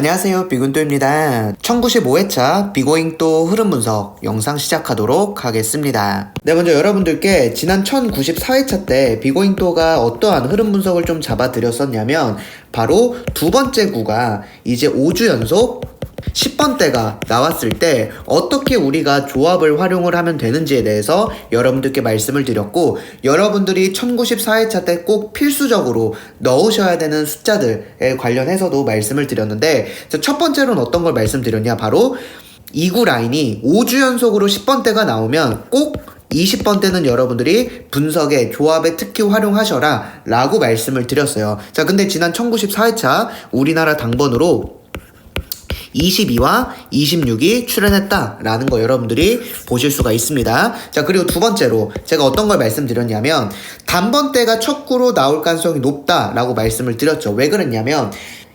안녕하세요, 비군도입니다. 1095회차 비고잉도 흐름 분석 영상 시작하도록 하겠습니다. 네, 먼저 여러분들께 지난 1094회차 때 비고잉도가 어떠한 흐름 분석을 좀 잡아드렸었냐면 바로 두 번째 구가 이제 5주 연속 10번대가 나왔을 때 어떻게 우리가 조합을 활용을 하면 되는지에 대해서 여러분들께 말씀을 드렸고, 여러분들이 1094회차 때 꼭 필수적으로 넣으셔야 되는 숫자들에 관련해서도 말씀을 드렸는데, 첫 번째로는 어떤 걸 말씀드렸냐, 바로 2구 라인이 5주 연속으로 10번대가 나오면 꼭 20번대는 여러분들이 분석에 조합에 특히 활용하셔라 라고 말씀을 드렸어요. 자, 근데 지난 1094회차 우리나라 당번으로 22와 26이 출현했다라는 거 여러분들이 보실 수가 있습니다. 자, 그리고 두 번째로 제가 어떤 걸 말씀드렸냐면 단번대가 첫 구로 나올 가능성이 높다라고 말씀을 드렸죠. 왜 그랬냐면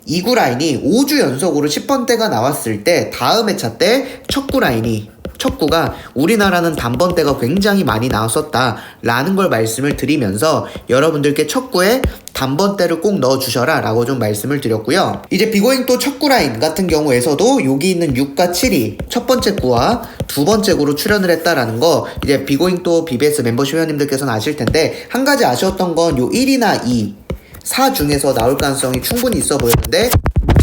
2구 라인이 5주 연속으로 10번대가 나왔을 때 다음 회차 때 첫 구 라인이 첫 구가 우리나라는 단번대가 굉장히 많이 나왔었다라는 걸 말씀을 드리면서 여러분들께 첫 구에 단번대를 꼭 넣어주셔라 라고 좀 말씀을 드렸고요. 이제 비고잉 또 첫 구 라인 같은 경우에서도 여기 있는 6과 7이 첫 번째 구와 두 번째 구로 출연을 했다라는 거 이제 비고잉 또 BBS 멤버십 회원님들께서는 아실 텐데, 한 가지 아쉬웠던 건 요 1이나 2, 4 중에서 나올 가능성이 충분히 있어 보였는데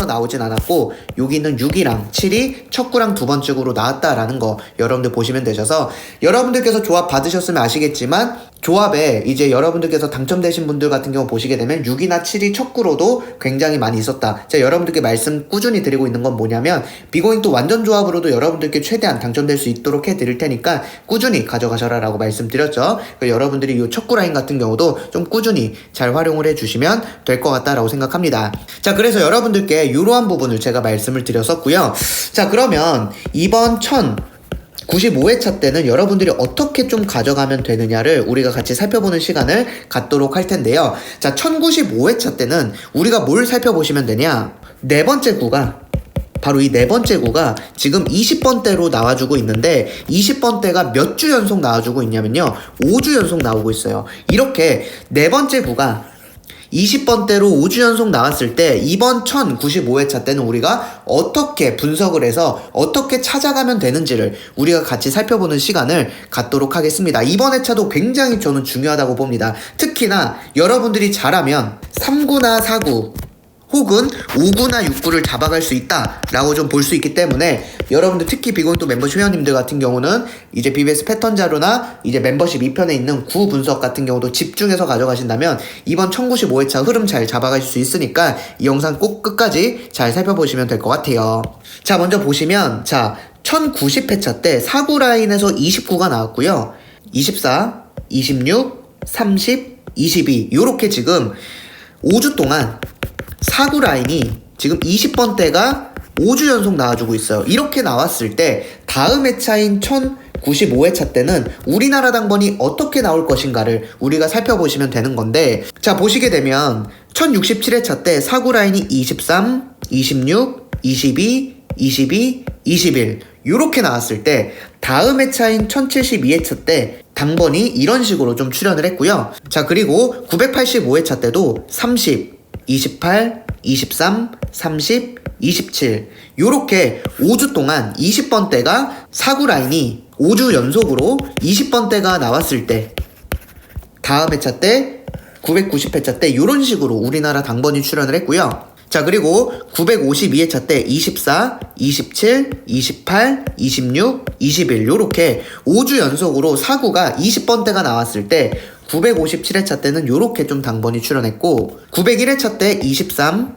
나오진 않았고, 여기 있는 6이랑 7이 첫 구랑 두 번째 구로 나왔다라는 거 여러분들 보시면 되셔서, 여러분들께서 조합 받으셨으면 아시겠지만 조합에 이제 여러분들께서 당첨되신 분들 같은 경우 보시게 되면 6이나 7이 첫 구로도 굉장히 많이 있었다. 제가 여러분들께 말씀 꾸준히 드리고 있는 건 뭐냐면 비고잉 또 완전 조합으로도 여러분들께 최대한 당첨될 수 있도록 해드릴 테니까 꾸준히 가져가셔라 라고 말씀드렸죠. 여러분들이 이 첫 구 라인 같은 경우도 좀 꾸준히 잘 활용을 해주시면 될 것 같다라고 생각합니다. 자, 그래서 여러분들께 이러한 부분을 제가 말씀을 드렸었고요. 자, 그러면 이번 1095회차 때는 여러분들이 어떻게 좀 가져가면 되느냐를 우리가 같이 살펴보는 시간을 갖도록 할 텐데요. 자, 1095회차 때는 우리가 뭘 살펴보시면 되냐, 네 번째 구가 바로 이 네 번째 구가 지금 20번대로 나와주고 있는데 20번대가 몇 주 연속 나와주고 있냐면요, 5주 연속 나오고 있어요. 이렇게 네 번째 구가 20번대로 5주 연속 나왔을 때 이번 1095회차 때는 우리가 어떻게 분석을 해서 어떻게 찾아가면 되는지를 우리가 같이 살펴보는 시간을 갖도록 하겠습니다. 이번 회차도 굉장히 저는 중요하다고 봅니다. 특히나 여러분들이 잘하면 3구나 4구 혹은 5구나 6구를 잡아갈 수 있다라고 좀 볼 수 있기 때문에, 여러분들 특히 비고잉 또 멤버십 회원님들 같은 경우는 이제 BBS 패턴 자료나 이제 멤버십 2편에 있는 구 분석 같은 경우도 집중해서 가져가신다면 이번 1095회차 흐름 잘 잡아가실 수 있으니까 이 영상 꼭 끝까지 잘 살펴보시면 될 것 같아요. 자, 먼저 보시면, 자, 1090회차 때 4구 라인에서 29가 나왔고요. 24, 26, 30, 22 요렇게 지금 5주 동안 4구 라인이 지금 20번대가 5주 연속 나와주고 있어요. 이렇게 나왔을 때 다음 회차인 1095회차 때는 우리나라 당번이 어떻게 나올 것인가를 우리가 살펴보시면 되는 건데, 자, 보시게 되면 1067회차 때 4구 라인이 23, 26, 22, 22, 21 요렇게 나왔을 때 다음 회차인 1072회차 때 당번이 이런 식으로 좀 출현을 했고요. 자, 그리고 985회차 때도 30, 28, 23, 30, 27 요렇게 5주 동안 20번대가 4구 라인이 5주 연속으로 20번대가 나왔을 때 다음 회차 때 990회차 때 요런 식으로 우리나라 당번이 출현을 했고요. 자, 그리고 952회차 때 24, 27, 28, 26, 21 요렇게 5주 연속으로 4구가 20번대가 나왔을 때 957회차 때는 요렇게 좀 당번이 출현했고, 901회차 때 23,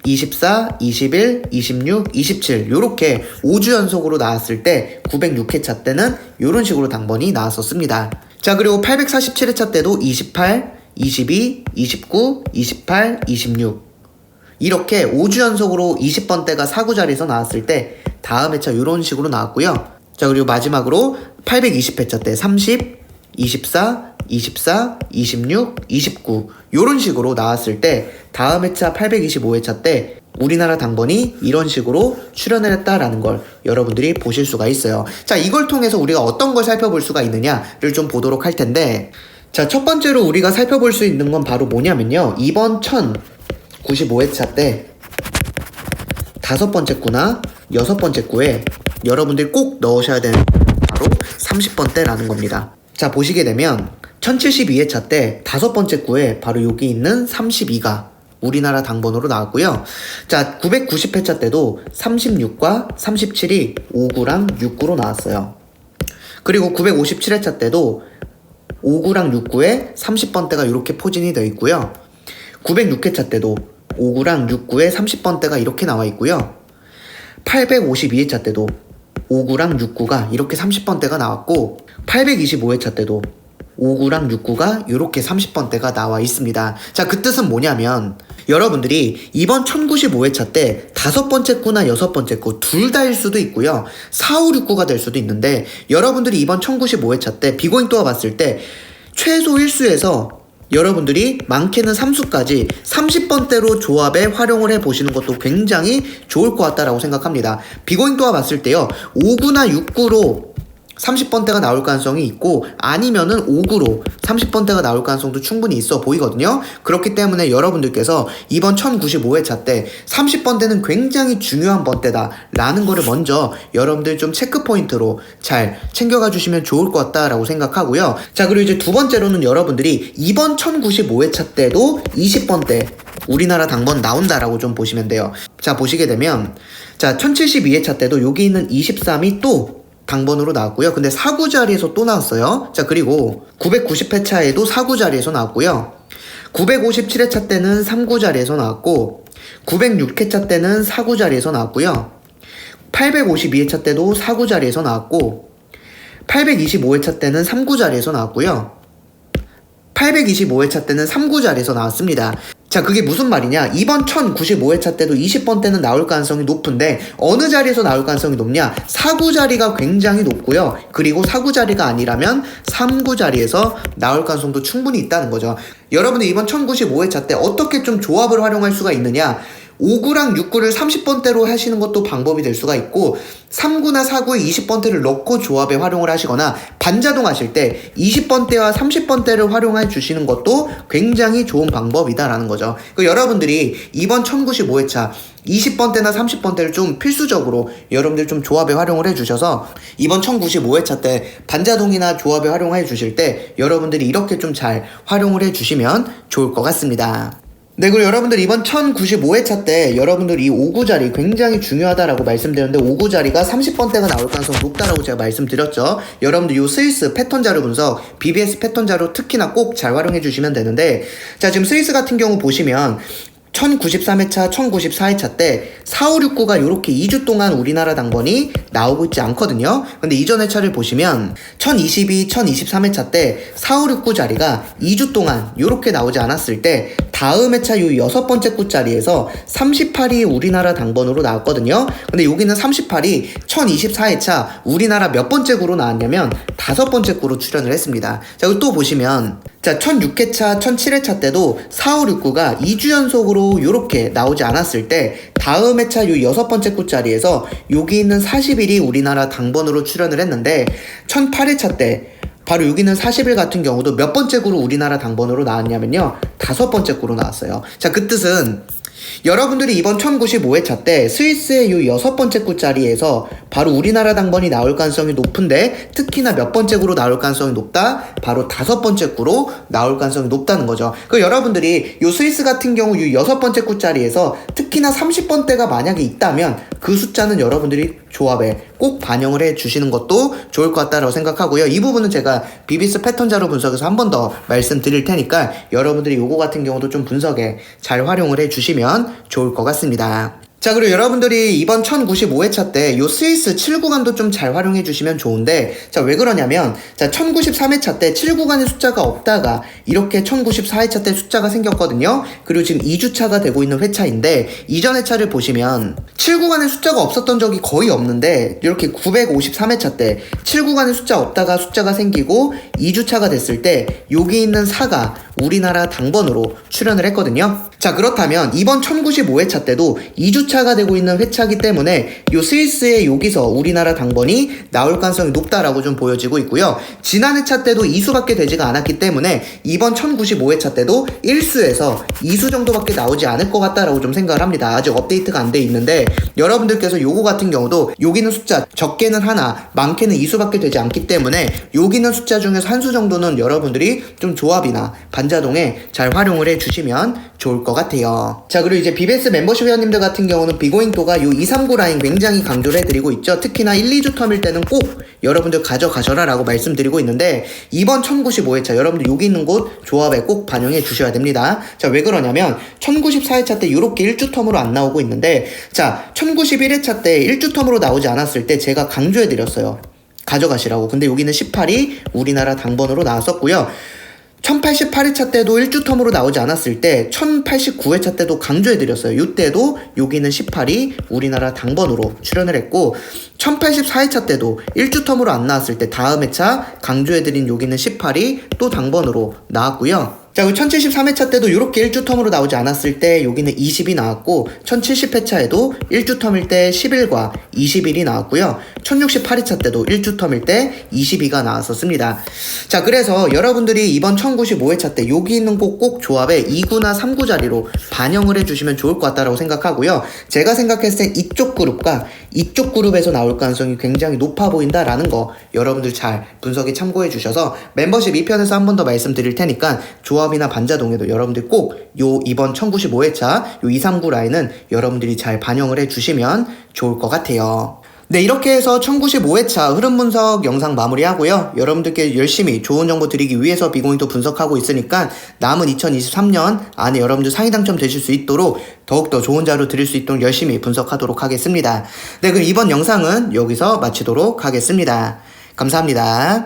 24, 21, 26, 27 요렇게 5주 연속으로 나왔을 때 906회차 때는 요런 식으로 당번이 나왔었습니다. 자, 그리고 847회차 때도 28, 22, 29, 28, 26 이렇게 5주 연속으로 20번대가 4구 자리에서 나왔을 때 다음 회차 요런 식으로 나왔고요. 자, 그리고 마지막으로 820회차 때 30, 24, 24, 26, 29 요런 식으로 나왔을 때 다음 회차 825회차 때 우리나라 당번이 이런 식으로 출연을 했다라는 걸 여러분들이 보실 수가 있어요. 자, 이걸 통해서 우리가 어떤 걸 살펴볼 수가 있느냐를 좀 보도록 할 텐데, 자, 첫 번째로 우리가 살펴볼 수 있는 건 바로 뭐냐면요, 이번 1095회차 때 5번째 구나 6번째 구에 여러분들이 꼭 넣으셔야 되는 바로 30번대라는 겁니다. 자, 보시게 되면 1072회차 때 5번째 구에 바로 여기 있는 32가 우리나라 당번으로 나왔고요. 자, 990회차 때도 36과 37이 5구랑 6구로 나왔어요. 그리고 957회차 때도 5구랑 6구에 30번대가 이렇게 포진이 되어 있고요. 906회차 때도 5구랑 6구에 30번대가 이렇게 나와 있고요. 852회차 때도 5구랑 6구가 이렇게 30번대가 나왔고 825회차 때도 5구랑 6구가 이렇게 30번대가 나와 있습니다. 자, 그 뜻은 뭐냐면 여러분들이 이번 1095회차 때 5번째 구나 6번째 구 둘 다일 수도 있고요. 4, 5, 6구가 될 수도 있는데 여러분들이 이번 1095회차 때 비고잉도가 봤을 때 최소 1수에서 여러분들이 많게는 3수까지 30번대로 조합에 활용을 해보시는 것도 굉장히 좋을 것 같다라고 생각합니다. 비고잉도가 봤을 때요, 5구나 6구로 30번대가 나올 가능성이 있고 아니면은 5구로 30번대가 나올 가능성도 충분히 있어 보이거든요. 그렇기 때문에 여러분들께서 이번 1095회차 때 30번대는 굉장히 중요한 번대다 라는 거를 먼저 여러분들 좀 체크포인트로 잘 챙겨가 주시면 좋을 것 같다라고 생각하고요. 자, 그리고 이제 두 번째로는 여러분들이 이번 1095회차 때도 20번대 우리나라 당번 나온다라고 좀 보시면 돼요. 자, 보시게 되면 자, 1072회차 때도 여기 있는 23이 또 당번으로 나왔고요. 근데 4구 자리에서 또 나왔어요. 자, 그리고 990회차에도 4구 자리에서 나왔고요. 957회차 때는 3구 자리에서 나왔고 906회차 때는 4구 자리에서 나왔고요. 852회차 때도 4구 자리에서 나왔고 825회차 때는 3구 자리에서 나왔고요. 825회차 때는 3구 자리에서 나왔습니다. 자, 그게 무슨 말이냐? 이번 1095회차 때도 20번대는 나올 가능성이 높은데 어느 자리에서 나올 가능성이 높냐? 4구 자리가 굉장히 높고요. 그리고 4구 자리가 아니라면 3구 자리에서 나올 가능성도 충분히 있다는 거죠. 여러분들 이번 1095회차 때 어떻게 좀 조합을 활용할 수가 있느냐? 5구랑 6구를 30번대로 하시는 것도 방법이 될 수가 있고 3구나 4구에 20번대를 넣고 조합에 활용을 하시거나 반자동 하실 때 20번대와 30번대를 활용해 주시는 것도 굉장히 좋은 방법이다라는 거죠. 여러분들이 이번 1095회차 20번대나 30번대를 좀 필수적으로 여러분들 좀 조합에 활용을 해주셔서 이번 1095회차 때 반자동이나 조합에 활용해 주실 때 여러분들이 이렇게 좀 잘 활용을 해주시면 좋을 것 같습니다. 네, 그리고 여러분들 이번 1095회차 때 여러분들 이 5구 자리 굉장히 중요하다라고 말씀드렸는데 5구 자리가 30번대가 나올 가능성이 높다라고 제가 말씀드렸죠. 여러분들 이 스위스 패턴 자료 분석, BBS 패턴 자료 특히나 꼭 잘 활용해 주시면 되는데 자, 지금 스위스 같은 경우 보시면 1093회차, 1094회차 때 4569가 이렇게 2주 동안 우리나라 당번이 나오고 있지 않거든요. 근데 이전 회차를 보시면 1022, 1023회차 때 4569 자리가 2주 동안 이렇게 나오지 않았을 때 다음 회차 요 6번째 구 자리에서 38이 우리나라 당번으로 나왔거든요. 근데 여기는 38이 1024회차 우리나라 몇 번째 구로 나왔냐면 5번째 구로 출연을 했습니다. 자, 그리고 또 보시면 자, 1006회차, 1007회차 때도 4569가 2주 연속으로 이렇게 나오지 않았을 때 다음 회차 요 6번째 구 자리에서 여기 있는 41이 우리나라 당번으로 출연을 했는데 1008회차 때 바로 여기는 40일 같은 경우도 몇 번째 구로 우리나라 당번으로 나왔냐면요 5번째 구로 나왔어요. 자, 그 뜻은 여러분들이 이번 1095회차 때 스위스의 요 6번째 구 자리에서 바로 우리나라 당번이 나올 가능성이 높은데 특히나 몇 번째 구로 나올 가능성이 높다? 바로 5번째 구로 나올 가능성이 높다는 거죠. 그 여러분들이 요 스위스 같은 경우 요 6번째 구 자리에서 특히나 30번대가 만약에 있다면 그 숫자는 여러분들이 조합에 꼭 반영을 해 주시는 것도 좋을 것 같다라고 생각하고요. 이 부분은 제가 BBS 패턴 자료 분석에서 한 번 더 말씀드릴 테니까 여러분들이 요거 같은 경우도 좀 분석에 잘 활용을 해 주시면 좋을 것 같습니다. 자, 그리고 여러분들이 이번 1095회차 때 요 스위스 7구간도 좀 잘 활용해 주시면 좋은데 자, 왜 그러냐면 자, 1093회차 때 7구간의 숫자가 없다가 이렇게 1094회차 때 숫자가 생겼거든요. 그리고 지금 2주차가 되고 있는 회차인데 이전 회차를 보시면 7구간의 숫자가 없었던 적이 거의 없는데 이렇게 953회차 때 7구간의 숫자 없다가 숫자가 생기고 2주차가 됐을 때 여기 있는 4가 우리나라 당번으로 출연을 했거든요. 자, 그렇다면 이번 1095회차 때도 2주차 2주차가 되고 있는 회차이기 때문에 요 스위스의 여기서 우리나라 당번이 나올 가능성이 높다라고 좀 보여지고 있고요. 지난 회차 때도 2수밖에 되지가 않았기 때문에 이번 1095회차 때도 1수에서 2수 정도밖에 나오지 않을 것 같다라고 좀 생각을 합니다. 아직 업데이트가 안 돼 있는데 여러분들께서 요거 같은 경우도 여기는 숫자 적게는 하나 많게는 2수밖에 되지 않기 때문에 여기는 숫자 중에서 한 수 정도는 여러분들이 좀 조합이나 반자동에 잘 활용을 해주시면 좋을 것 같아요. 자, 그리고 이제 비베스 멤버십 회원님들 같은 경우는 비고잉도가 요 239 라인 굉장히 강조를 해드리고 있죠. 특히나 1, 2주 텀일 때는 꼭 여러분들 가져가셔라 라고 말씀드리고 있는데 이번 1095회차 여러분들 여기 있는 곳 조합에 꼭 반영해 주셔야 됩니다. 자, 왜 그러냐면 1094회차 때 요렇게 1주 텀으로 안 나오고 있는데 자, 1091회차 때 1주 텀으로 나오지 않았을 때 제가 강조해 드렸어요. 가져가시라고. 근데 여기는 18이 우리나라 당번으로 나왔었고요. 1088회차 때도 1주 텀으로 나오지 않았을 때 1089회차 때도 강조해드렸어요. 이때도 여기는 18이 우리나라 당번으로 출연을 했고 1084회차 때도 1주 텀으로 안 나왔을 때 다음 회차 강조해드린 여기는 18이 또 당번으로 나왔고요. 자, 1073회차 때도 이렇게 1주 텀으로 나오지 않았을 때 여기는 20이 나왔고 1070회차에도 1주 텀일 때 11과 21이 나왔고요. 1068회차 때도 1주 텀일 때 22가 나왔었습니다. 자, 그래서 여러분들이 이번 1095회차 때 여기 있는 곳 꼭 조합에 2구나 3구 자리로 반영을 해주시면 좋을 것 같다라고 생각하고요. 제가 생각했을 때 이쪽 그룹과 이쪽 그룹에서 나올 가능성이 굉장히 높아 보인다라는 거 여러분들 잘 분석에 참고해 주셔서 멤버십 2편에서 한 번 더 말씀드릴 테니까 조합이나 반자동에도 여러분들 꼭 요 이번 1095회차 요 239 라인은 여러분들이 잘 반영을 해 주시면 좋을 것 같아요. 네, 이렇게 해서 1095회차 흐름 분석 영상 마무리하고요. 여러분들께 열심히 좋은 정보 드리기 위해서 비고잉도 분석하고 있으니까 남은 2023년 안에 여러분들 상위 당첨 되실 수 있도록 더욱더 좋은 자료 드릴 수 있도록 열심히 분석하도록 하겠습니다. 네, 그럼 이번 영상은 여기서 마치도록 하겠습니다. 감사합니다.